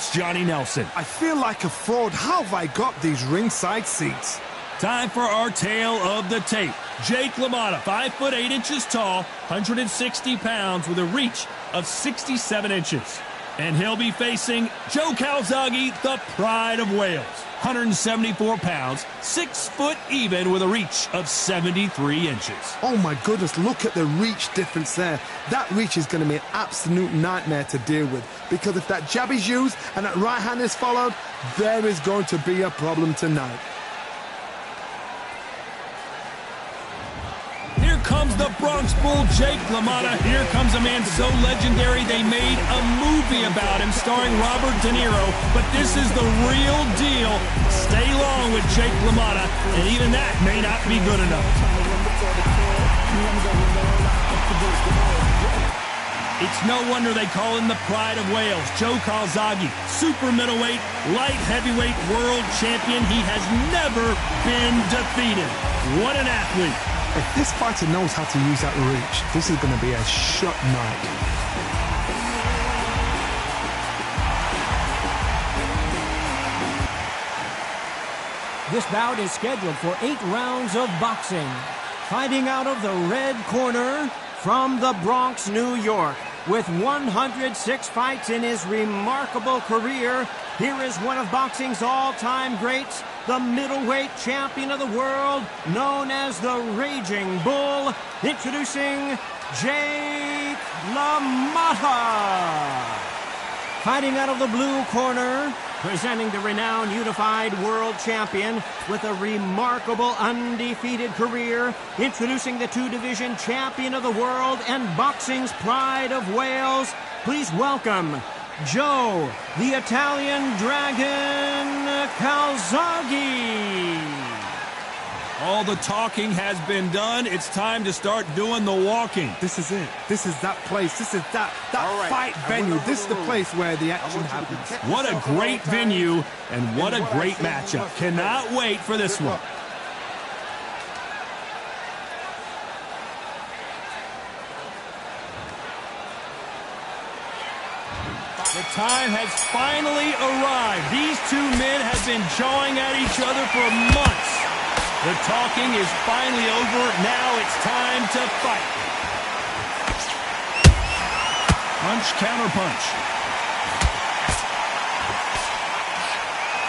It's Johnny Nelson. I feel like a fraud. How have I got these ringside seats? Time for our tale of the tape. Jake LaMotta, 5'8" tall, 160 pounds with a reach of 67 inches. And he'll be facing Joe Calzaghe, the pride of Wales. 174 pounds, 6 foot even with a reach of 73 inches. Oh my goodness, look at the reach difference there. That reach is going to be an absolute nightmare to deal with, because if that jab is used and that right hand is followed, there is going to be a problem tonight. Here comes the Bronx Bull, Jake LaMotta. Here comes a man so legendary they made a movie about him starring Robert De Niro. But this is the real deal. Stay long with Jake LaMotta, and even that may not be good enough. It's no wonder they call him the pride of Wales. Joe Calzaghe, super middleweight, light heavyweight world champion. He has never been defeated. What an athlete. If this fighter knows how to use that reach, this is going to be a shot night. This bout is scheduled for 8 rounds of boxing. Fighting out of the red corner from the Bronx, New York, with 106 fights in his remarkable career, here is one of boxing's all-time greats, the middleweight champion of the world, known as the Raging Bull, introducing Jake LaMotta. Fighting out of the blue corner, presenting the renowned unified world champion with a remarkable undefeated career, introducing the 2-division champion of the world and boxing's pride of Wales, please welcome Joe, the Italian Dragon Calzaghe. All the talking has been done. It's time to start doing the walking. This is it. This is that place. This is that fight venue. This is the place where the action happens. What a great venue and what a great matchup. Cannot wait for this one. The time has finally arrived. These two men have been jawing at each other for months. The talking is finally over. Now it's time to fight. Punch, counter punch.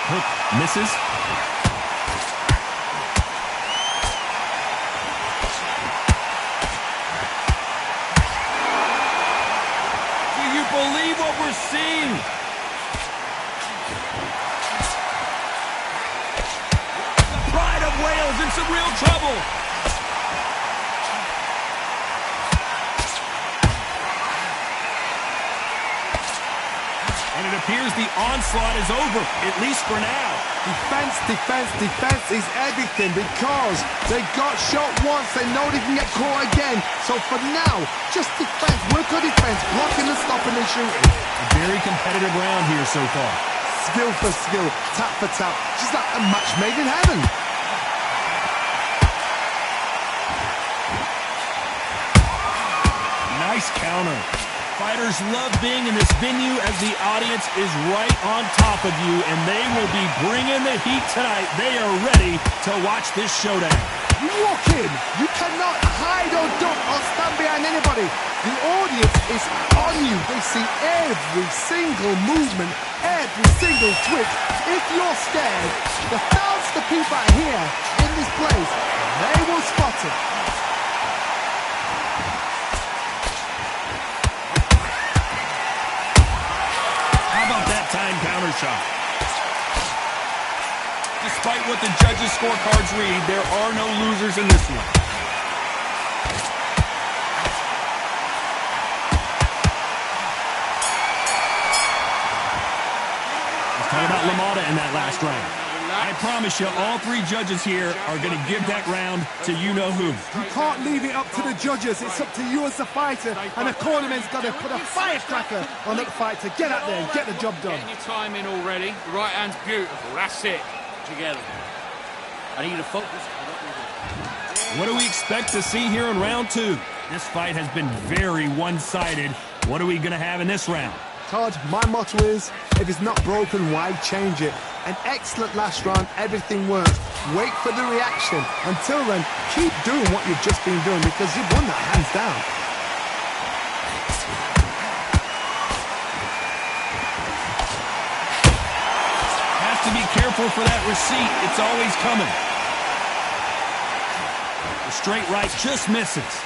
Hook misses. Do you believe what we're seeing? Wales in some real trouble. And it appears the onslaught is over, at least for now. Defense, defense, defense is everything, because they got shot once, they know they can get caught again. So for now, just defense, work on defense, blocking and stopping and shooting. A very competitive round here so far. Skill for skill, tap for tap, just like a match made in heaven. Nice counter. Fighters love being in this venue as the audience is right on top of you, and they will be bringing the heat tonight. They are ready to watch this showdown. You walk in, you cannot hide or duck or stand behind anybody. The audience is on you. They see every single movement, every single twitch. If you're scared, the thousands of people are here in this place. They will spot it. Time counter shot. Despite what the judges' scorecards read, there are no losers in this one. Let's talk about Lamotta in that last round. I promise you, all 3 judges here are going to give that round to you-know-who. You can't leave it up to the judges. It's up to you as the fighter, and the cornerman's got to put a firecracker on that fight to get out there and get the job done. Getting your time in already. The right hand's beautiful. That's it. Together. I need you to focus. What do we expect to see here in round 2? This fight has been very one-sided. What are we going to have in this round? Todd, my motto is, if it's not broken, why change it? An excellent last round, everything works. Wait for the reaction. Until then, keep doing what you've just been doing because you've won that hands down. Has to be careful for that receipt. It's always coming. The straight right just misses.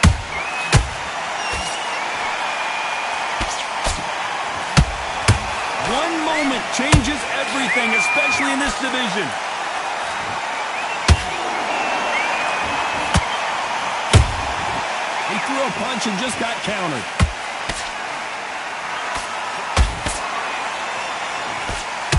One moment changes everything, especially in this division. He threw a punch and just got countered.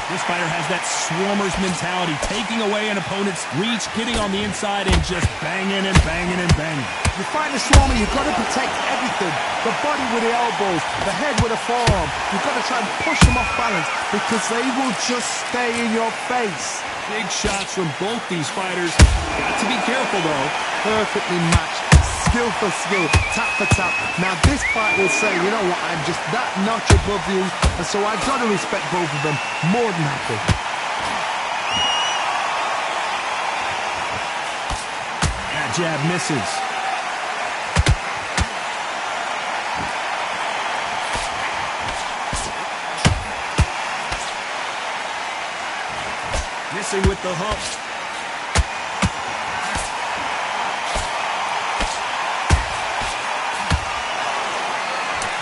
This fighter has that swarmer's mentality, taking away an opponent's reach, getting on the inside, and just banging and banging and banging. You fight the swarmer, you've got to protect everything. The body with the elbows, the head with the forearm. You've got to try and push them off balance because they will just stay in your face. Big shots from both these fighters. Got to be careful, though. Perfectly matched. Skill for skill, tap for tap. Now this fight will say, you know what, I'm just that notch above you, and so I've got to respect both of them. More than happy. That jab misses. Missing with the hook.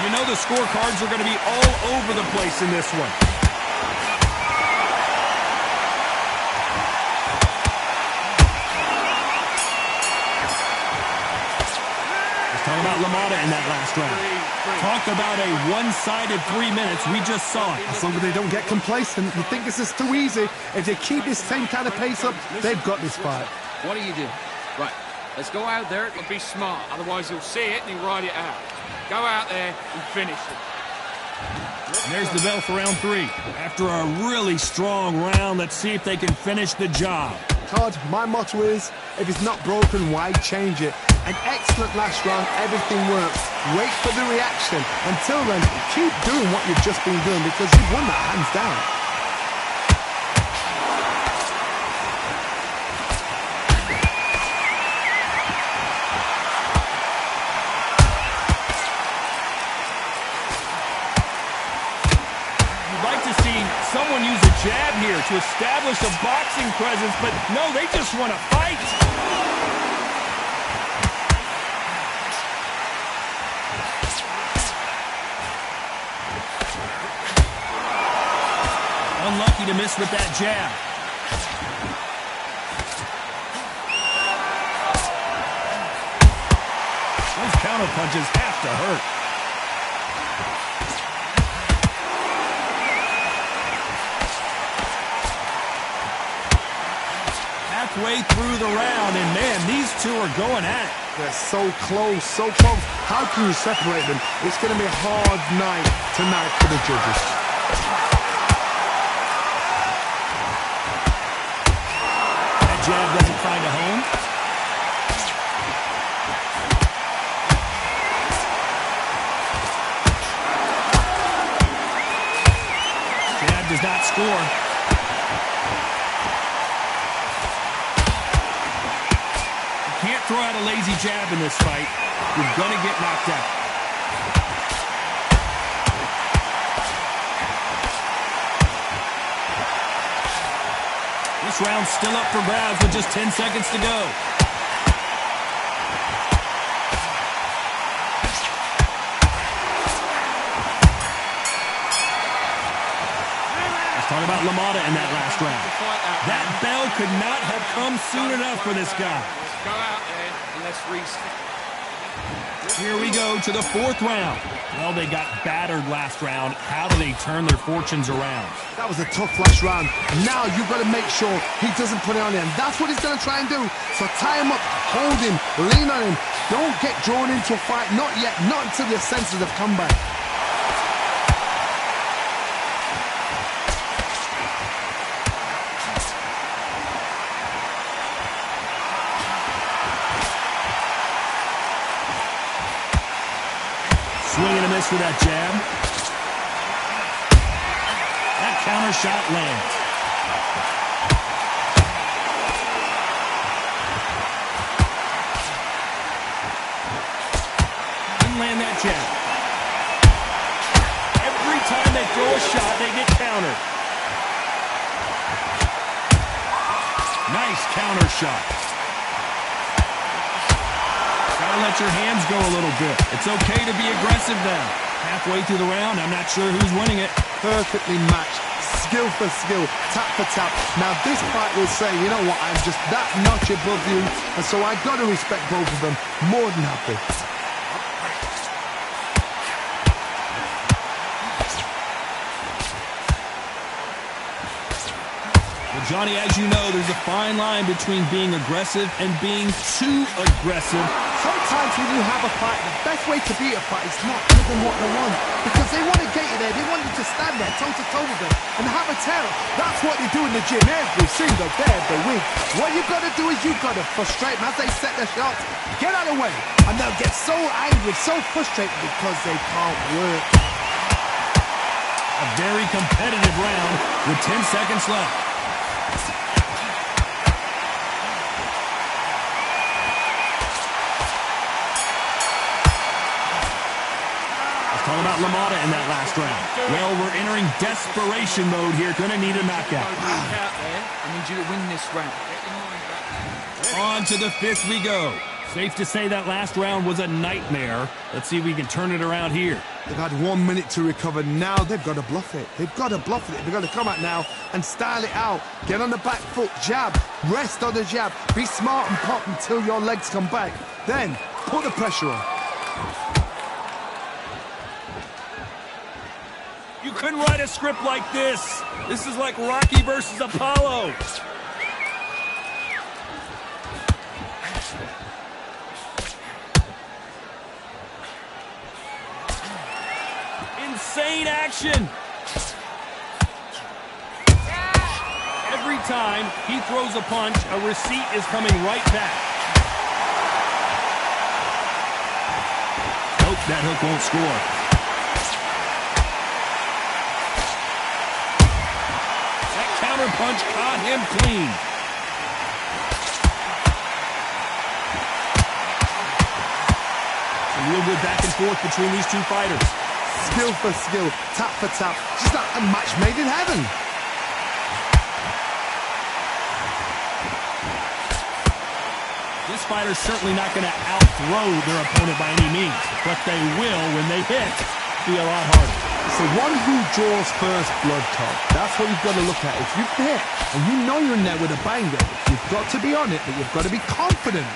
You know the scorecards are going to be all over the place in this one. Let's talk about Lamotta in that last round. Talk about a one-sided 3 minutes. We just saw it. As long as they don't get complacent, you think this is too easy. If they keep this same kind of pace up, they've got this fight. What do you do? Right, let's go out there and be smart. Otherwise he'll see it and he'll ride it out. Go out there and finish it. And there's the bell for round 3. After a really strong round, let's see if they can finish the job. Todd, my motto is, if it's not broken, why change it? An excellent last round, everything works. Wait for the reaction. Until then, keep doing what you've just been doing because you've won that hands down. Someone use a jab here to establish a boxing presence, but no, they just want to fight. Unlucky to miss with that jab. Those counter punches have to hurt. Halfway through the round, and man, these two are going at it. They're so close, so close. How can you separate them? It's going to be a hard night tonight for the judges. That jab doesn't find a home. Jab does not score. Can't throw out a lazy jab in this fight. You're going to get knocked out. This round's still up for grabs with just 10 seconds to go. Let's talk about Lamotta in that last round. That bell could not have come soon enough for this guy. Go out there and let's reset. Here we go to the 4th round. Well, they got battered last round. How do they turn their fortunes around? That was a tough last round. Now you've got to make sure he doesn't put it on him. That's what he's going to try and do. So tie him up, hold him, lean on him. Don't get drawn into a fight. Not yet. Not until your senses have come back. Swing and a miss with that jab. counter shot lands. Didn't land that jab. Every time they throw a shot, they get countered. Nice counter shot. Gotta let your hands go a little bit. It's okay to be aggressive now. Halfway through the round, I'm not sure who's winning it. Perfectly matched, skill for skill, tap for tap. Now this fight will say, you know what, I'm just that notch above you, and so I got to respect both of them. More than happy. Well, Johnny, as you know, there's a fine line between being aggressive and being too aggressive. Sometimes when you have a fight, the best way to beat a fight is not give them what they want. Because they want to get you there, they want you to stand there toe-to-toe with them and have a tell. That's what they do in the gym every single day of the week. What you've got to do is you've got to frustrate them as they set their shots. Get out of the way. And they'll get so angry, so frustrated because they can't work. A very competitive round with 10 seconds left. All about Lamotta in that last round. Well, we're entering desperation mode here. Gonna need a knockout. I need you to win this round. On to the fifth we go. Safe to say that last round was a nightmare. Let's see if we can turn it around here. They've had 1 minute to recover. Now they've got to bluff it. They've got to bluff it. They've got to come out now and style it out. Get on the back foot, jab, rest on the jab. Be smart and pop until your legs come back. Then put the pressure on. You couldn't write a script like this. This is like Rocky versus Apollo. Insane action. Every time he throws a punch, a receipt is coming right back. Nope, that hook won't score. Counter punch caught him clean. A real good back and forth between these two fighters. Skill for skill, tap for tap. Just like a match made in heaven. This fighter's certainly not going to out-throw their opponent by any means, but they will, when they hit, be a lot harder. It's the one who draws first blood, Todd. That's what you've got to look at. If you hit and you know you're in there with a banger, you've got to be on it, but you've got to be confident.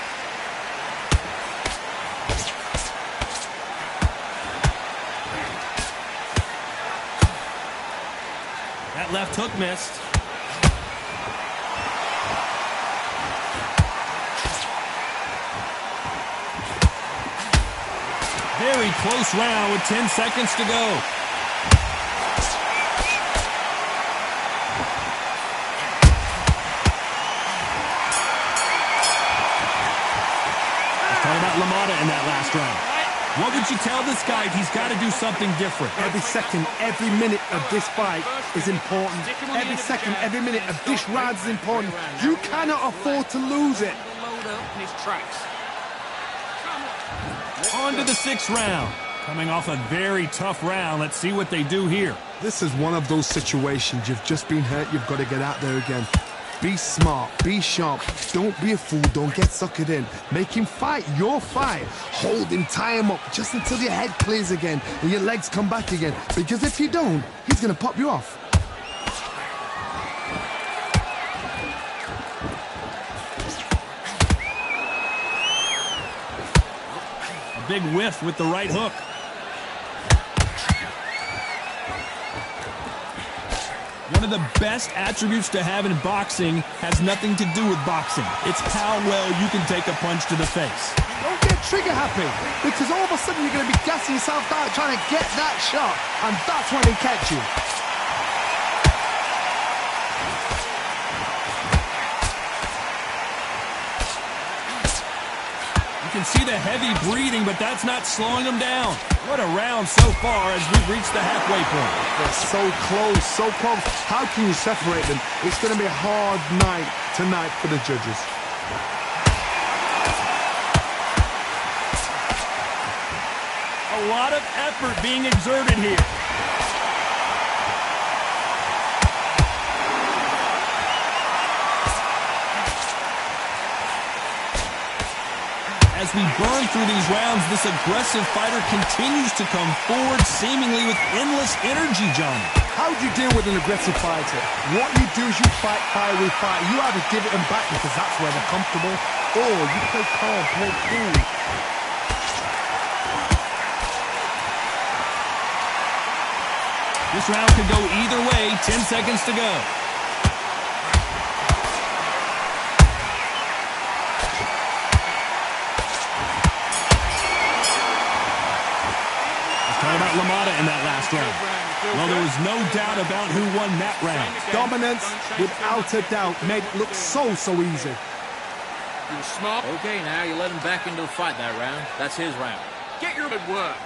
That left hook missed. Very close round with 10 seconds to go. Lamotta in that last round. What would you tell this guy if he's got to do something different? Every second, every minute of this fight is important. Every second, every minute of this round is important. You cannot afford to lose it. On to the sixth round. Coming off a very tough round. Let's see what they do here. This is one of those situations. You've just been hurt. You've got to get out there again. Be smart, be sharp, don't be a fool, don't get suckered in. Make him fight your fight. Hold him, tie him up, just until your head clears again and your legs come back again. Because if you don't, he's going to pop you off. A big whiff with the right hook. One of the best attributes to have in boxing has nothing to do with boxing. It's how well you can take a punch to the face. Don't get trigger happy, because all of a sudden you're going to be gassing yourself out trying to get that shot, and that's when they catch you. You can see the heavy breathing, but that's not slowing him down. What a round so far as we've reached the halfway point. They're so close, so close. How can you separate them? It's going to be a hard night tonight for the judges. A lot of effort being exerted here. As we burn through these rounds, this aggressive fighter continues to come forward seemingly with endless energy, Johnny. How do you deal with an aggressive fighter? What you do is you fight fire with fire. You either give it them back because that's where they're comfortable, or you play calm, play cool. This round could go either way. 10 seconds to go. Talk about Lamotta in that last round. Well, there was no doubt about who won that round. Dominance, without a doubt, made it look so easy. You were smart. Okay, now you let him back into the fight that round. That's his round. Get your good work.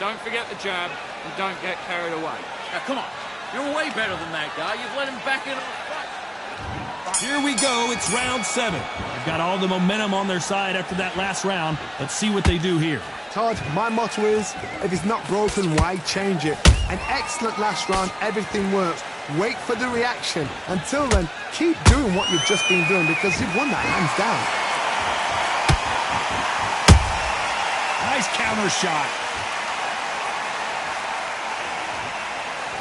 Don't forget the jab and don't get carried away. Now, come on. You're way better than that guy. You've let him back into the fight. Here we go. It's round 7. They've got all the momentum on their side after that last round. Let's see what they do here. Todd, my motto is, if it's not broken, why change it? An excellent last round, everything works. Wait for the reaction. Until then, keep doing what you've just been doing because you've won that hands down. Nice counter shot.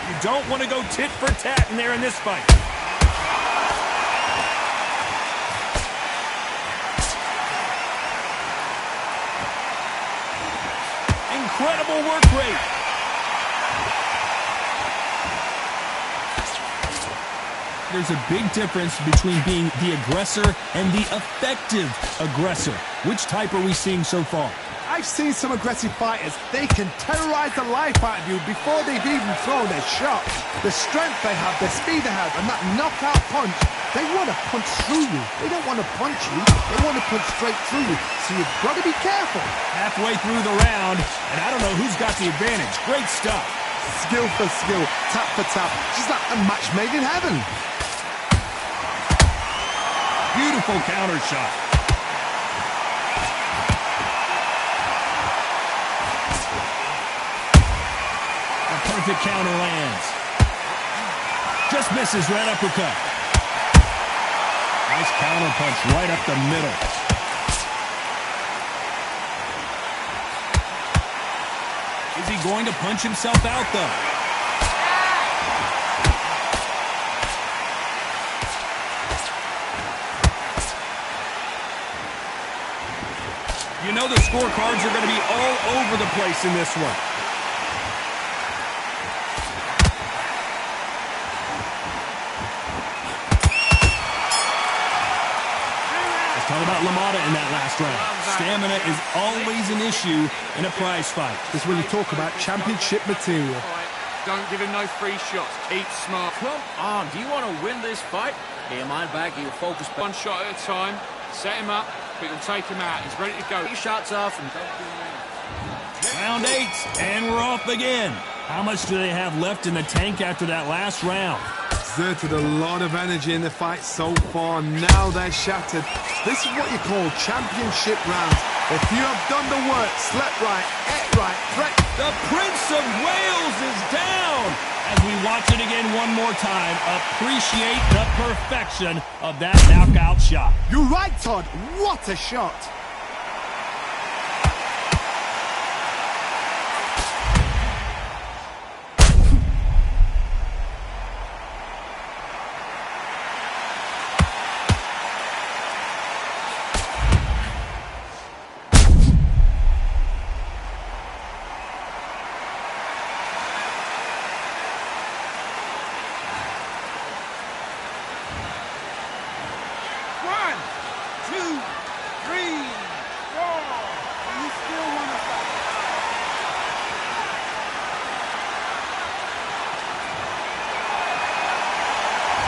You don't want to go tit for tat in there in this fight. Incredible work rate. There's a big difference between being the aggressor and the effective aggressor. Which type are we seeing so far? I've seen some aggressive fighters. They can terrorize the life out of you before they've even thrown their shot. The strength they have, the speed they have, and that knockout punch, they want to punch through you. They don't want to punch you. They want to punch straight through you. So you've got to be careful. Halfway through the round, and I don't know who's got the advantage. Great stuff. Skill for skill, tap for tap. Just like a match made in heaven. Beautiful counter shot. A perfect counter lands. Just misses right uppercut. Nice counter punch right up the middle. Is he going to punch himself out, though? You know the scorecards are going to be all over the place in this one. Let's talk about Lamotta in that last round. Stamina is always an issue in a prize fight. This is when you talk about championship material. Don't give him no free shots. Keep smart. Come on. Do you want to win this fight? Get your mind back. Get your focus back. One shot at a time. Set him up, but you'll take him out. He's ready to go. Get your shots off and don't do anything. Round 8, and we're off again. How much do they have left in the tank after that last round? Exerted a lot of energy in the fight so far. Now they're shattered. This is what you call championship rounds. If you have done the work, slept right, ate right, The Prince of Wales is down. As we watch it again one more time, appreciate the perfection of that knockout shot. You're right, Todd. What a shot.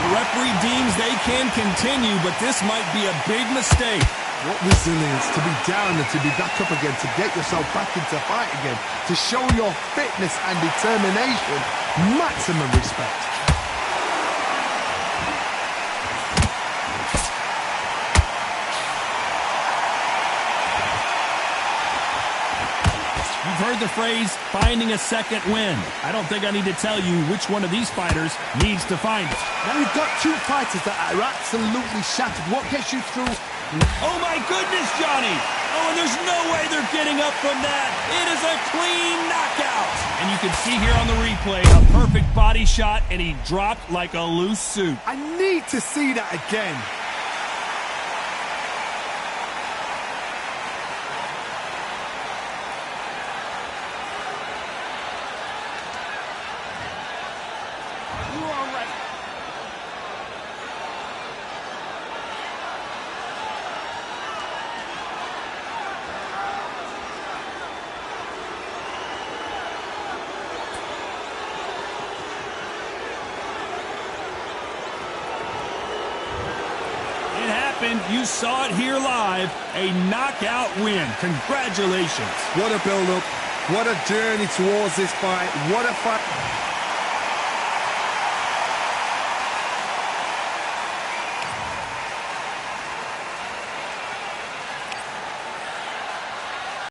The referee deems they can continue, but this might be a big mistake. What resilience to be down and to be back up again, to get yourself back into fight again, to show your fitness and determination. Maximum respect. You've heard the phrase, finding a second win. I don't think I need to tell you which one of these fighters needs to find it. Now you've got two fighters that are absolutely shattered. What gets you through? Oh my goodness, Johnny! Oh, and there's no way they're getting up from that. It is a clean knockout. And you can see here on the replay, a perfect body shot, and he dropped like a loose suit. I need to see that again. You saw it here live, a knockout win. Congratulations. What a build-up. What a journey towards this fight. What a fight.